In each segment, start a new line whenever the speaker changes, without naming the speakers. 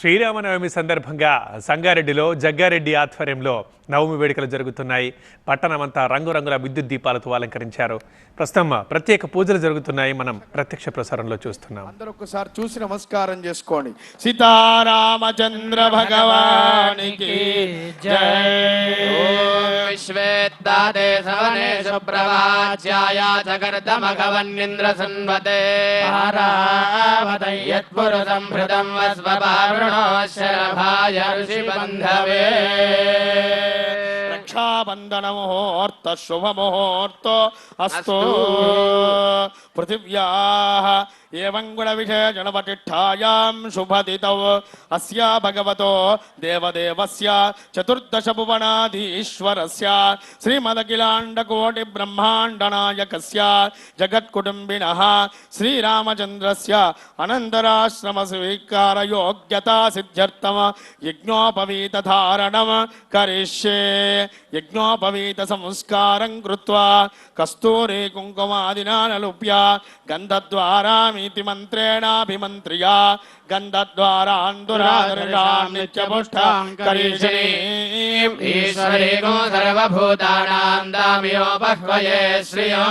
శ్రీరామనవమి సందర్భంగా సంగారెడ్డిలో జగ్గారెడ్డి ఆధ్వర్యంలో నవమి వేడుకలు జరుగుతున్నాయి. పట్టణమంతా రంగురంగుల విద్యుత్ దీపాలతో అలంకరించారు. ప్రస్తుతం ప్రత్యేక పూజలు జరుగుతున్నాయి. మనం ప్రత్యక్ష ప్రసారంలో చూస్తున్నాం.
అందరూ ఒకసారి చూసి నమస్కారం చేసుకోండి. సీతారామచంద్ర భగవానికి జై.
విశ్వేత్తాదే సవనే సుప్రభాత్యాయ జగర్దమఘవన్నింద్ర సన్వతే పారావదయత్పురుషం హృదం వస్వపారుణో శరభాయ ఋషి బంధవే.
రక్షాబంధన ముహూర్త శుభ ముహూర్త అస్తు. పృథివ్యాః ఏవం గుణ విశేషణ పటిష్ఠాయాం శుభదితౌ అస్య భగవతో దేవదేవస్య చతుర్దశ భువనాధీశ్వరస్య శ్రీమదఖిలాండకోటి బ్రహ్మాండ నాయకస్య జగత్కుటుంబినః శ్రీరామచంద్రస్య అనంతరాశ్రమ స్వీకార యోగ్యతా సిద్ధ్యర్థం యజ్ఞోపవీత ధారణం కరిష్యే. యజ్ఞోపవీత సంస్కారం కృత్వా కస్తూరి కుంకుమాదినా నలుప్య గంధద్వారామితి మంత్రేణాభిమంత్ర్యా గంధద్వారాందురాదర్శాం నిత్యపుష్టాం కరిష్యే.
ఈశ్వరీకో సర్వభూతానాం దామ్యోపహ్వయే శ్రియో.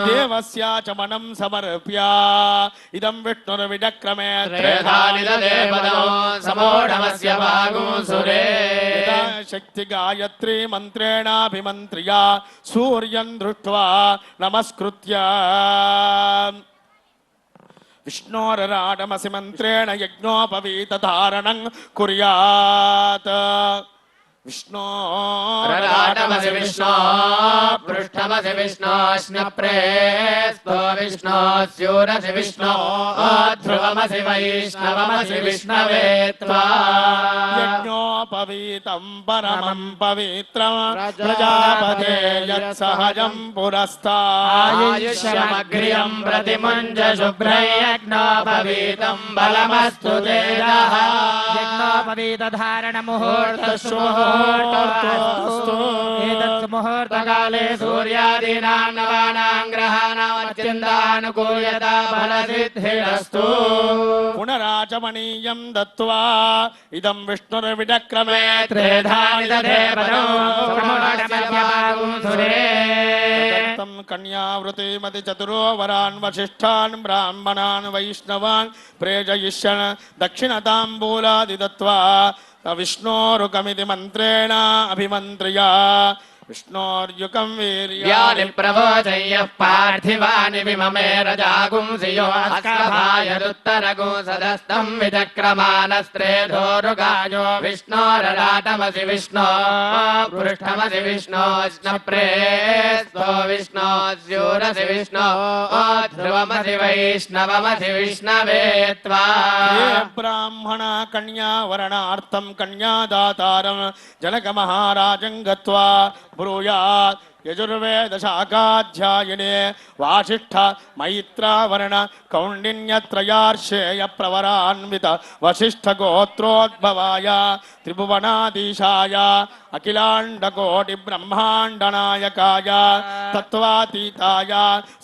దేవస్య చ మనం సమర్ప్య ఇదం విష్ణుర్విడక్రమే
త్రేధాని దేవదో సమోఢమస్య భాగోసురే.
శక్తి గాయత్రీ మంత్రేణాభిమంత్ర్యా సూర్యం దృష్ట్వా నమస్కృత్య విష్ణోరరాడమసి మంత్రేణ యజ్ఞోపవీత ధారణం కుర్యాత్.
విష్ణోరరాడమసి విష్ణో పృష్ఠమసి విష్ణోష్ణప్రేస్తో విష్ణో స్యూరసి విష్ణో ధ్రువమసి వైష్ణవమసి విష్ణవే త్వా.
యజ్ఞోపవీతం పరమం పవిత్రం ప్రజాపతే యత్సహజం పురస్తాత్.
ఆయుష్యమగ్ర్యం ప్రతిముంజ శుభ్రయజ్ఞోపవీతం బలమస్తు తేజః.
యజ్ఞోపవీత ధారణ ముహూర్తస్సు ముహూర్తకాలే
సూర్యాదీనాం నవానాం గ్రహాణాం అత్యంతానుకూలతా ఫలసిద్ధిరస్తు.
పునరాచమనీయం దత్వా ఇదం విష్ణుర్విడక్రమే
త్రేధాని దేవదో సమోఢమస్య
కన్యావృతిమతి చతురో వరాన్ వశిష్ఠాన్ బ్రాహ్మణాన్ వైష్ణవాన్ ప్రేజయిష్యన్ దక్షిణతాంబూలాది దత్వా విష్ణోరుకమితి మంత్రేణ అభిమంత్ర్యా విష్ణోర్యుకం
వీర్యాని ప్రవోచయ్యః పార్థివాని విమమే రజాగుంసియో అస్కభాయరుత్తరగు సదస్తం విచక్రమానస్త్రేధోరుగాయో విష్ణోరరాటమసి విష్ణో పృష్ఠమసి విష్ణోష్ణప్రేస్తో విష్ణో స్యూరసి విష్ణో ధ్రువమసి వైష్ణవమసి విష్ణవే త్వా.
బ్రాహ్మణ కన్యావరణార్థం కన్యాదాతారం జనక మహారాజం గత్వా బ్రూయాత్ యజుర్వేద శాఖాధ్యాయనే వాసిష్ఠ మైత్రావరణ కౌండిన్యత్రయార్షేయ ప్రవరాన్విత వశిష్ఠ గోత్రోద్భవాయ త్రిభువనాధీశాయ అఖిలాండకోటి బ్రహ్మాండ నాయకాయ తత్వాతీతాయ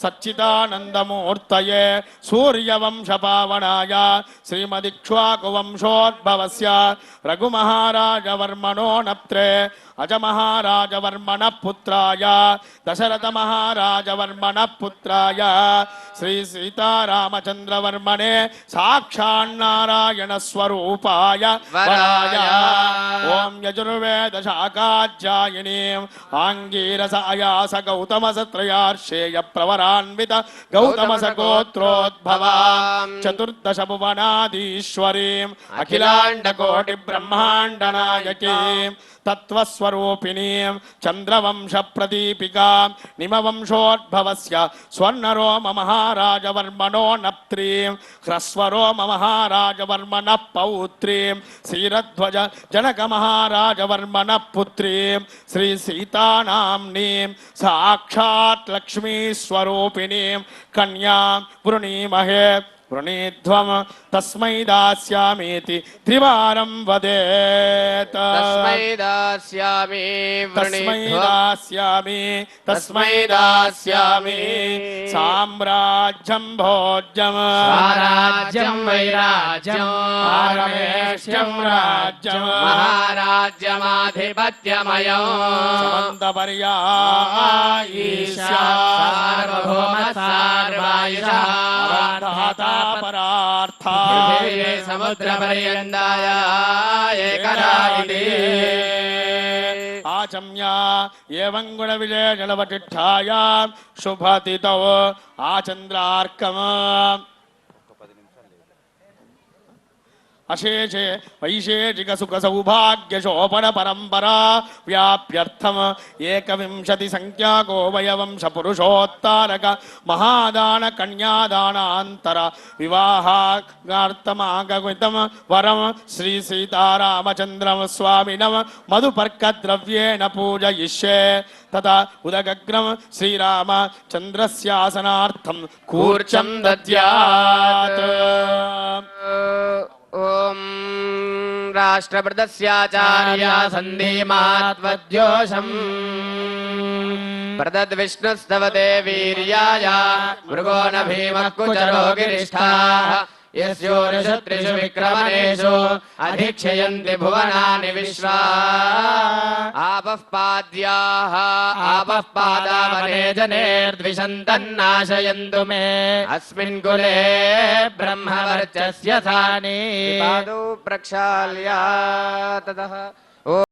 సచ్చిదానందమూర్తయే సూర్యవంశ పావనాయ శ్రీమదిక్ష్వాకువంశోద్భవస్య రఘుమహారాజవర్మణో నప్త్రే అజమహారాజవర్మణ పుత్రాయ దశరథ మహారాజవర్మణ పుత్రాయ శ్రీ సీతారామచంద్రవర్మణే సాక్షాన్నారాయణ స్వరూపాయ వరాయ. ఓం యజుర్వేద శాఖాధ్యాయినీం ఆంగీరస అయాస గౌతమ సత్రయార్షేయ ప్రవరాన్విత గౌతమ సగోత్రోద్భవాం చతుర్దశ భువనాధీశ్వరీం అఖిలాండకోటి బ్రహ్మాండ నాయకీం తత్వస్వరూపిణీం చంద్రవంశ ప్రదీపికాం నిమవంశోద్భవస్య స్వర్ణరోమ మహారాజవర్మణో నప్త్రీం హ్రస్వరోమ మహారాజవర్మణ పౌత్రీం శ్రీరధ్వజ జనక మహారాజవర్మణ పుత్రీం శ్రీ సీతానాంనీం సాక్షాత్ లక్ష్మీ స్వరూపిణీం కన్యాం వృణీమహే वृणीध्वं तस्मै दास्यामीति त्रिवारं वदेत्
तस्मै दास्यामि
तस्मै
वृणीध्वम्
दास्यामि तस्मै दास्यामि साम्राज्यं भोज्यं
स्वराज्यं वैराज्यं
पारमेष्ठ्यं राज्यं
महाराज्यमाधिपत्यमयम्
समन्तपर्यायीशा
सार्वभौमः सार्वायुषः
धाता परार्था
पृथिवी समुद्रपर्यन्ताय एकदा इति
आचम्या एवं गुणविजयजलवटिष्ठाया शुभतितौ आचन्द्रार्कम् अशेषे वैशेषिक सुख सौभाग्य शोभन परंपरा व्याप्यर्थम एकविंशति संख्याको वयवंश पुरुषोत्तारक महादान कन्यादानांतर विवाहार्थमागमितं वरम श्री सीतारामचंद्रम स्वामिनम मधुपर्क द्रव्येण पूजयिष्ये तथा उदगग्रम श्रीरामचंद्रस्यासनार्थं कूर्चं दद्यात्।
ॐ राष्ट्रप्रदस्याचार्या सन्धिमात्वद्योषम् प्रदद्विष्णुस्तवते वीर्याय मृगो न भीमः कुचरो गिरिष्ठाः यस्योरुषु त्रिषु विक्रमणेषु अधिक्षयन्ति भुवनानि विश्वा आपः पाद्याः आपः पादावने जनेर्द्विषन्तन्नाशयन्तु मे अस्मिन् कुले ब्रह्मवर्चस्य सानि पादौ प्रक्षाल्य ततः